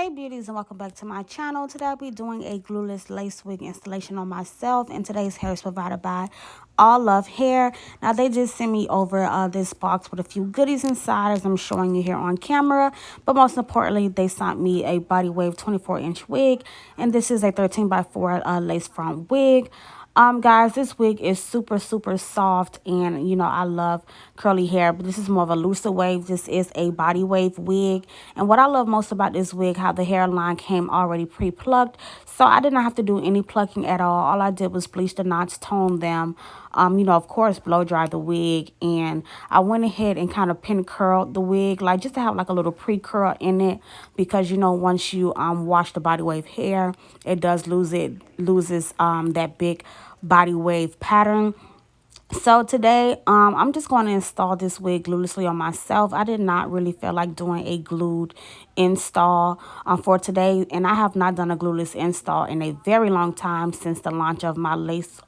Hey beauties, and welcome back to my channel. Today I'll be doing a glueless lace wig installation on myself, and today's hair is provided by Allove Hair. Now they just sent me over this box with a few goodies inside, as I'm showing you here on camera, but most importantly they sent me a body wave 24-inch wig, and this is a 13x4 lace front wig. Guys, this wig is super soft, and I love curly hair, but this is more of a looser wave. This is a body wave wig, and what I love most about this wig, how the hairline came already pre-plucked, so I did not have to do any plucking at all I did was bleach the knots, tone them, of course blow dry the wig, and I went ahead and kind of pin curled the wig, like just to have like a little pre-curl in it, because once you wash the body wave hair, it does loses that big body wave pattern. So today, I'm just going to install this wig gluelessly on myself. I did not really feel like doing a glued install for today, and I have not done a glueless install in a very long time, since the launch of my lace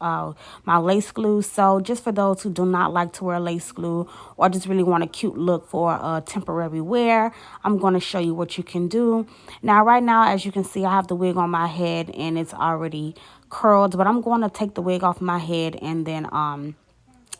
glue. So just for those who do not like to wear lace glue, or just really want a cute look for temporary wear, I'm going to show you what you can do. Now, right now, as you can see, I have the wig on my head and it's already curled, but I'm going to take the wig off my head and then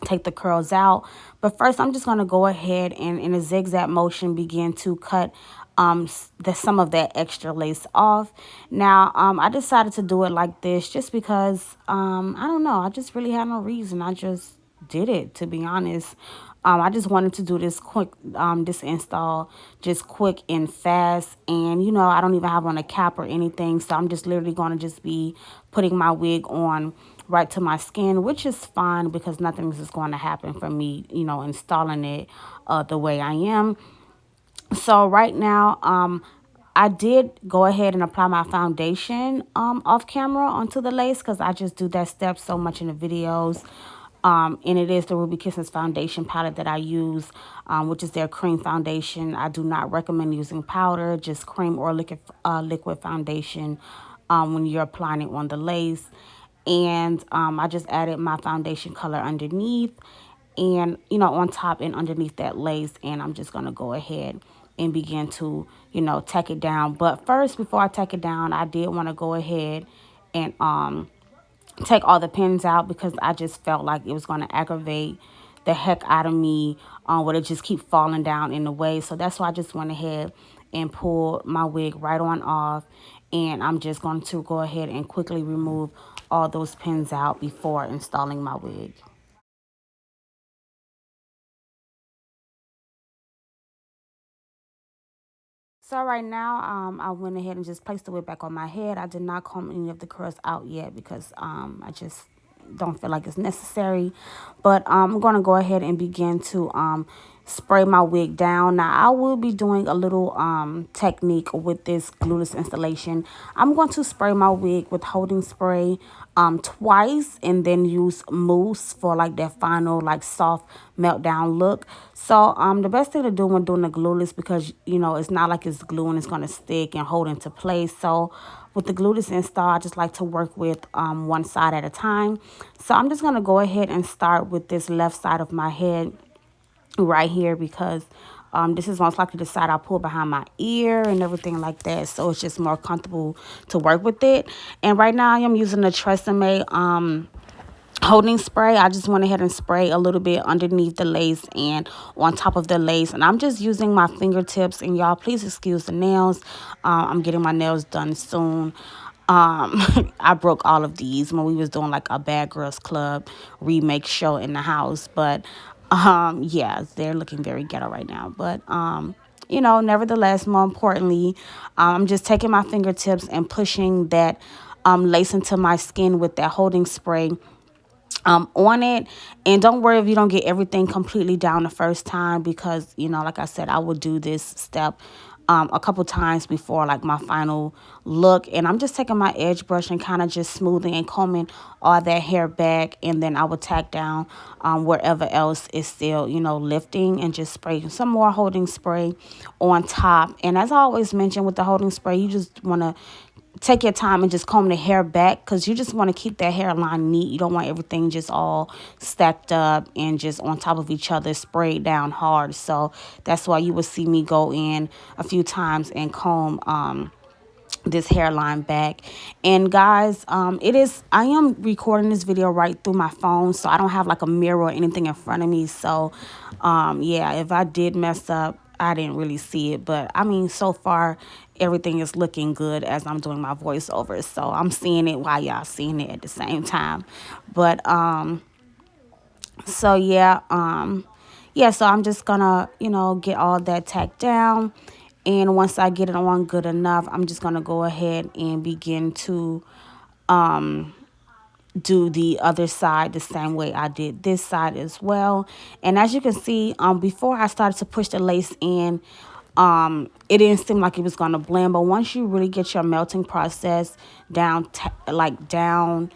take the curls out. But first, I'm just going to go ahead and in a zigzag motion begin to cut some of that extra lace off. Now, I decided to do it like this just because I don't know, I just really had no reason. I just did it, to be honest. I just wanted to do this quick, this install just quick and fast, and I don't even have on a cap or anything, so I'm just literally going to just be putting my wig on right to my skin, which is fine because nothing is going to happen from me, installing it the way I am. So right now, I did go ahead and apply my foundation off camera onto the lace, because I just do that step so much in the videos. And it is the Ruby Kisses foundation palette that I use, which is their cream foundation. I do not recommend using powder, just cream or liquid foundation when you're applying it on the lace. And I just added my foundation color underneath, and on top and underneath that lace, and I'm just going to go ahead and begin to tack it down. But first, before I tack it down, I did want to go ahead and take all the pins out, because I just felt like it was going to aggravate the heck out of me, would it just keep falling down in the way. So that's why I just went ahead and pulled my wig right on off, and I'm just going to go ahead and quickly remove all those pins out before installing my wig. So right now, I went ahead and just placed the wig back on my head. I did not comb any of the curls out yet, because I just don't feel like it's necessary. But I'm going to go ahead and begin to spray my wig down. Now, I will be doing a little technique with this glueless installation. I'm going to spray my wig with holding spray twice, and then use mousse for like that final like soft meltdown look. So the best thing to do when doing the glueless, because it's not like it's glue and it's going to stick and hold into place. So with the glueless install, I just like to work with one side at a time. So I'm just going to go ahead and start with this left side of my head right here, because this is most likely the side I pull behind my ear and everything like that, so it's just more comfortable to work with it. And right now I am using the Tresemme holding spray. I just went ahead and spray a little bit underneath the lace and on top of the lace, and I'm just using my fingertips. And y'all, please excuse the nails. I'm getting my nails done soon. I broke all of these when we was doing like a Bad Girls Club remake show in the house, but yeah, they're looking very ghetto right now. But nevertheless, more importantly, I'm just taking my fingertips and pushing that lace into my skin with that holding spray on it. And don't worry if you don't get everything completely down the first time, because like I said, I will do this step a couple times before like my final look. And I'm just taking my edge brush and kind of just smoothing and combing all that hair back, and then I will tack down wherever else is still lifting, and just spray some more holding spray on top. And as I always mention with the holding spray, you just want to take your time and just comb the hair back, because you just want to keep that hairline neat. You don't want everything just all stacked up and just on top of each other, sprayed down hard. So that's why you will see me go in a few times and comb this hairline back. And guys, I am recording this video right through my phone, so I don't have like a mirror or anything in front of me. So yeah, if I did mess up, I didn't really see it, but I mean, so far everything is looking good as I'm doing my voiceover, so I'm seeing it while y'all seeing it at the same time. But so yeah, yeah, so I'm just gonna, get all that tacked down. And once I get it on good enough, I'm just gonna go ahead and begin to do the other side the same way I did this side as well. And as you can see, before I started to push the lace in, it didn't seem like it was gonna blend. But once you really get your melting process down, down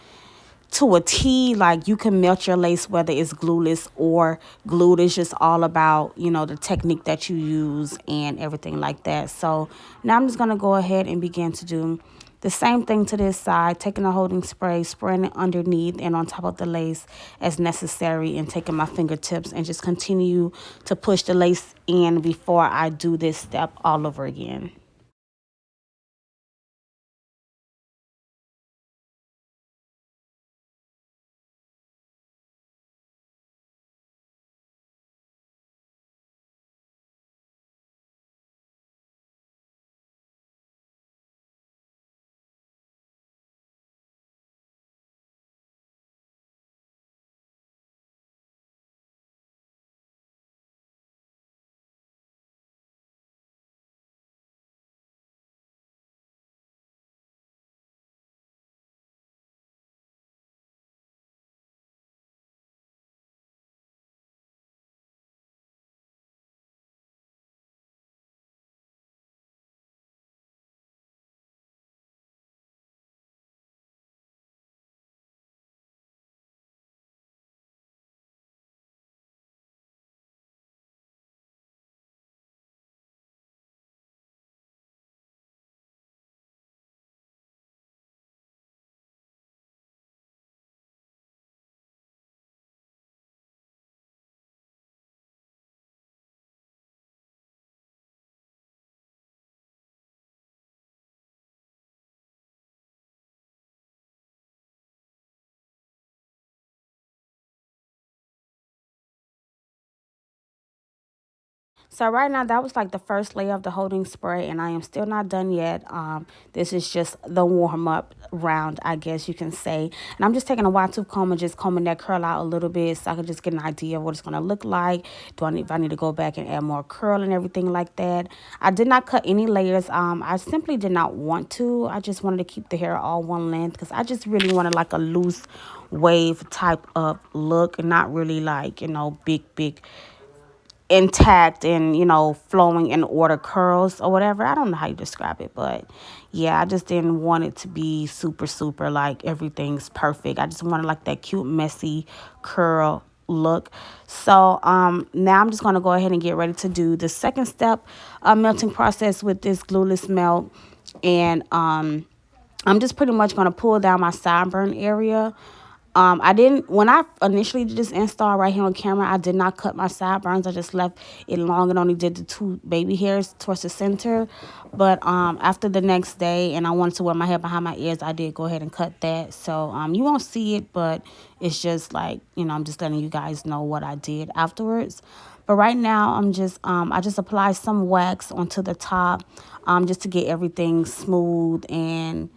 to a T, like you can melt your lace whether it's glueless or glued. It's just all about, the technique that you use and everything like that. So now I'm just going to go ahead and begin to do the same thing to this side, taking a holding spray, spraying it underneath and on top of the lace as necessary, and taking my fingertips and just continue to push the lace in before I do this step all over again. So right now that was like the first layer of the holding spray, and I am still not done yet. This is just the warm up round, I guess you can say. And I'm just taking a wide tooth comb and just combing that curl out a little bit so I can just get an idea of what it's gonna look like. If I need to go back and add more curl and everything like that. I did not cut any layers. I simply did not want to. I just wanted to keep the hair all one length because I just really wanted like a loose wave type of look, and not really like, big intact and, flowing in order curls or whatever. I don't know how you describe it, but yeah, I just didn't want it to be super like everything's perfect. I just wanted like that cute messy curl look. So now I'm just going to go ahead and get ready to do the second step melting process with this glueless melt. And I'm just pretty much going to pull down my sideburn area. I didn't, when I initially did this install right here on camera, I did not cut my sideburns. I just left it long and only did the two baby hairs towards the center. But after the next day, and I wanted to wear my hair behind my ears, I did go ahead and cut that. So you won't see it, but it's just like, I'm just letting you guys know what I did afterwards. But right now, I just applied some wax onto the top just to get everything smooth and,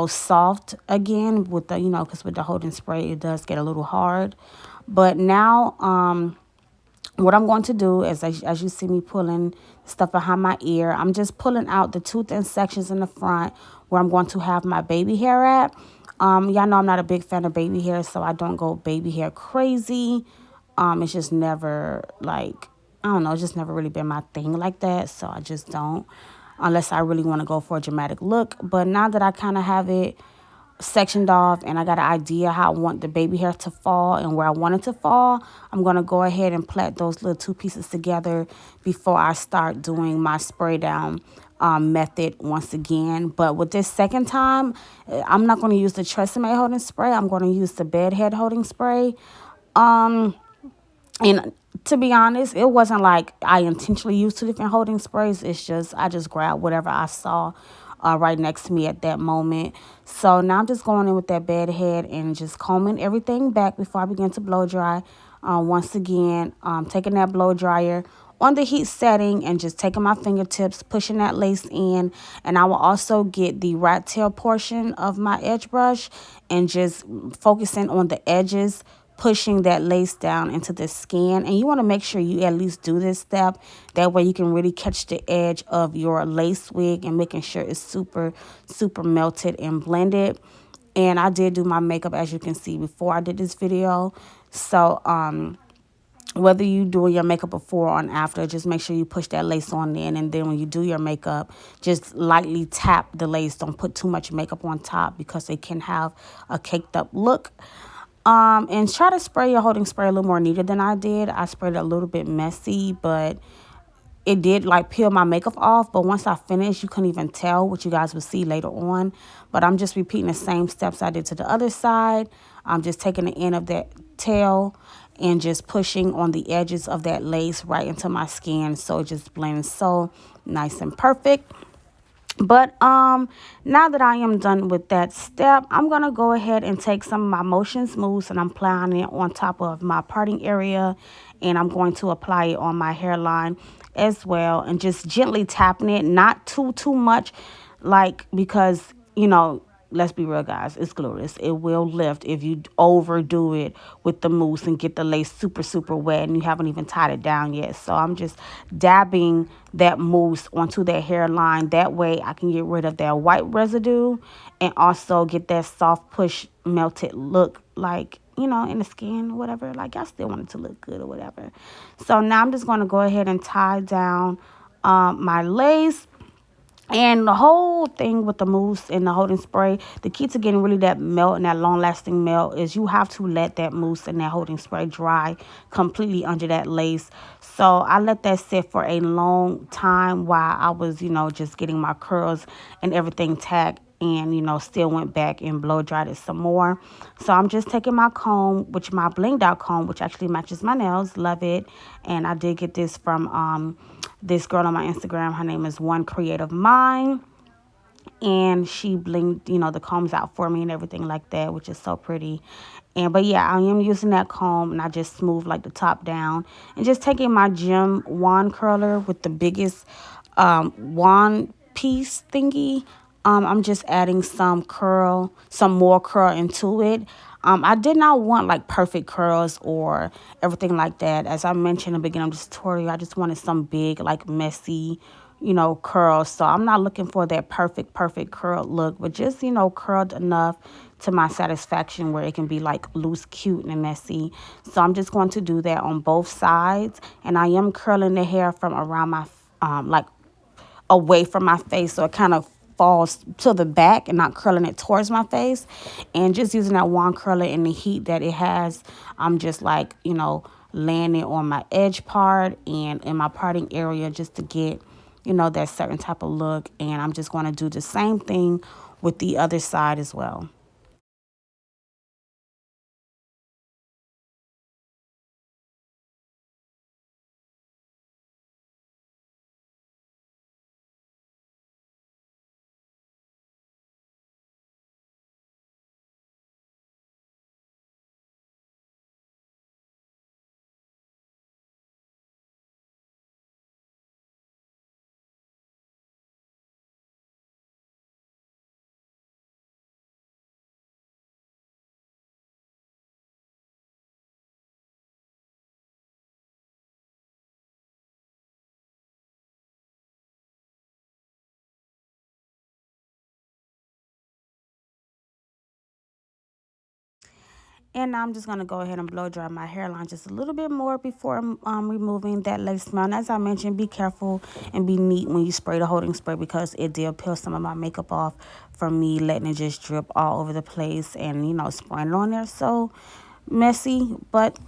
soft again with the, because with the holding spray, it does get a little hard. But now, what I'm going to do is, as you see me pulling stuff behind my ear, I'm just pulling out the two thin sections in the front where I'm going to have my baby hair at. Y'all know I'm not a big fan of baby hair, so I don't go baby hair crazy. It's just never like, I don't know, it's just never really been my thing like that, so I just don't, unless I really want to go for a dramatic look. But now that I kind of have it sectioned off and I got an idea how I want the baby hair to fall and where I want it to fall, I'm going to go ahead and plait those little two pieces together before I start doing my spray down method once again. But with this second time, I'm not going to use the Tresemme holding spray. I'm going to use the bed head holding spray. And to be honest, it wasn't like I intentionally used two different holding sprays. It's just I just grabbed whatever I saw right next to me at that moment. So now I'm just going in with that bed head and just combing everything back before I begin to blow dry. Once again, taking that blow dryer on the heat setting and just taking my fingertips, pushing that lace in. And I will also get the rat tail portion of my edge brush and just focusing on the edges, pushing that lace down into the skin. And you want to make sure you at least do this step. That way you can really catch the edge of your lace wig and making sure it's super, super melted and blended. And I did do my makeup, as you can see, before I did this video. So, whether you doing your makeup before or after, just make sure you push that lace on in. And then when you do your makeup, just lightly tap the lace. Don't put too much makeup on top because it can have a caked up look. And try to spray your holding spray a little more neater than I did. I sprayed it a little bit messy, but it did like peel my makeup off. But once I finished, you couldn't even tell, what you guys will see later on. But I'm just repeating the same steps I did to the other side. I'm just taking the end of that tail and just pushing on the edges of that lace right into my skin, so it just blends so nice and perfect. But now that I am done with that step, I'm going to go ahead and take some of my Motion Smooths and I'm applying it on top of my parting area, and I'm going to apply it on my hairline as well, and just gently tapping it, not too much, like, because, you know, let's be real, guys, it's Glueless. It will lift if you overdo it with the mousse and get the lace super, super wet and you haven't even tied it down yet. So I'm just dabbing that mousse onto that hairline. That way I can get rid of that white residue and also get that soft push melted look, like, you know, in the skin or whatever. Like, I still want it to look good or whatever. So now I'm just going to go ahead and tie down my lace. And the whole thing with the mousse and the holding spray, the key to getting really that melt and that long-lasting melt is you have to let that mousse and that holding spray dry completely under that lace. So I let that sit for a long time while I was, you know, just getting my curls and everything tacked, and, you know, still went back and blow dried it some more. So I'm just taking my comb, which my blinged out comb, which actually matches my nails. Love it. And I did get this from this girl on my Instagram. Her name is One Creative Mind, and she blinged, you know, the combs out for me and everything like that, which is so pretty. And but yeah, I am using that comb, and I just smooth like the top down, and just taking my gem wand curler with the biggest wand piece thingy. I'm just adding some more curl into it. I did not want like perfect curls or everything like that. As I mentioned in the beginning of this tutorial, I just wanted some big, like, messy, you know, curls. So I'm not looking for that perfect curl look, but just, you know, curled enough to my satisfaction where it can be like loose, cute, and messy. So I'm just going to do that on both sides. And I am curling the hair from around my, like, away from my face, so it kind of falls to the back and not curling it towards my face. And just using that wand curler in the heat that it has, I'm just, like, you know, laying it on my edge part and in my parting area just to get, you know, that certain type of look. And I'm just going to do the same thing with the other side as well. And now I'm just going to go ahead and blow dry my hairline just a little bit more before removing that lace smell. And as I mentioned, be careful and be neat when you spray the holding spray, because it did peel some of my makeup off from me letting it just drip all over the place and, you know, spraying it on there. So messy, but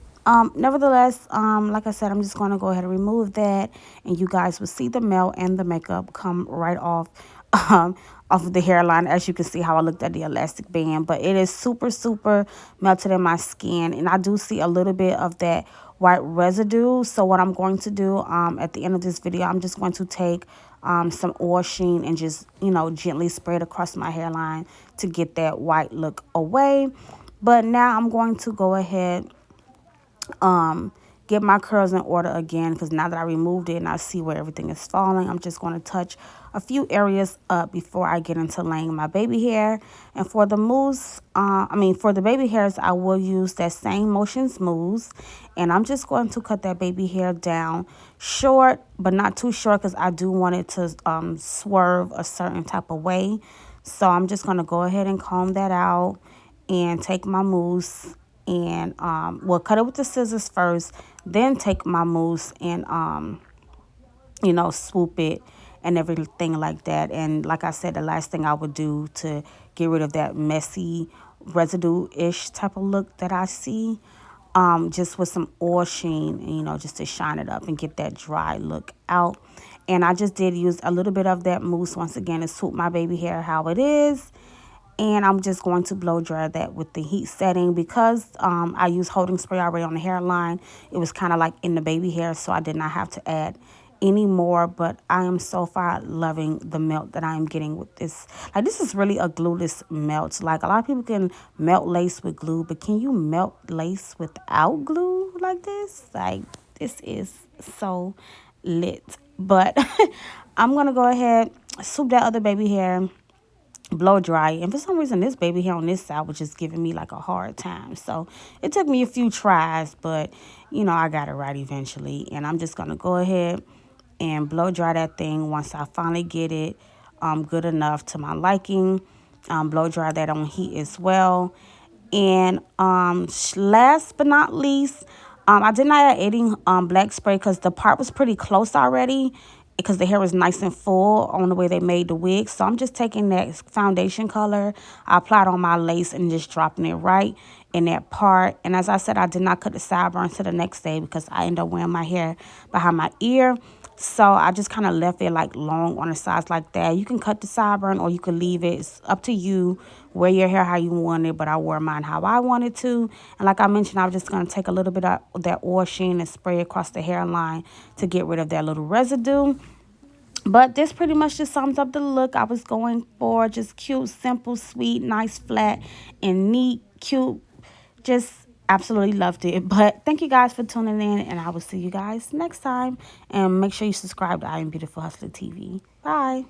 nevertheless, like I said, I'm just going to go ahead and remove that, and you guys will see the melt and the makeup come right off off of the hairline. As you can see how I looked at the elastic band, but it is super, super melted in my skin, and I do see a little bit of that white residue. So what I'm going to do at the end of this video, I'm just going to take some oil sheen and just, you know, gently spray it across my hairline to get that white look away. But now I'm going to go ahead, get my curls in order again, because now that I removed it and I see where everything is falling, I'm just going to touch a few areas up before I get into laying my baby hair. And for the mousse, for the baby hairs, I will use that same Motions mousse, and I'm just going to cut that baby hair down short, but not too short, because I do want it to swerve a certain type of way. So I'm just going to go ahead and comb that out and take my mousse and cut it with the scissors first, then take my mousse and swoop it and everything like that. And like I said, the last thing I would do to get rid of that messy residue-ish type of look that I see, just with some oil sheen, just to shine it up and get that dry look out. And I just did use a little bit of that mousse once again to swoop my baby hair how it is. And I'm just going to blow dry that with the heat setting, because I use holding spray already on the hairline. It was kind of like in the baby hair, so I did not have to add any more. But I am so far loving the melt that I am getting with this. Like, this is really a glueless melt. Like, a lot of people can melt lace with glue, but can you melt lace without glue like this? Like, this is so lit. But I'm going to go ahead, swoop that other baby hair, blow dry. And for some reason, this baby hair on this side was just giving me like a hard time. So it took me a few tries, but I got it right eventually. And I'm just going to go ahead and blow dry that thing once I finally get it good enough to my liking. Blow dry that on heat as well. And last but not least, I did not add any black spray because the part was pretty close already, because the hair was nice and full on the way they made the wig. So I'm just taking that foundation color, I applied on my lace and just dropping it right in that part. And as I said, I did not cut the sideburns till the next day because I ended up wearing my hair behind my ear. So I just kind of left it like long on the sides like that. You can cut the sideburn or you can leave it. It's up to you. Wear your hair how you want it, but I wore mine how I wanted to. And like I mentioned, I was just going to take a little bit of that oil sheen and spray across the hairline to get rid of that little residue. But this pretty much just sums up the look I was going for. Just cute, simple, sweet, nice, flat, and neat, cute. Just absolutely loved it. But thank you guys for tuning in, and I will see you guys next time. And make sure you subscribe to I Am Beautiful Hustler TV. Bye.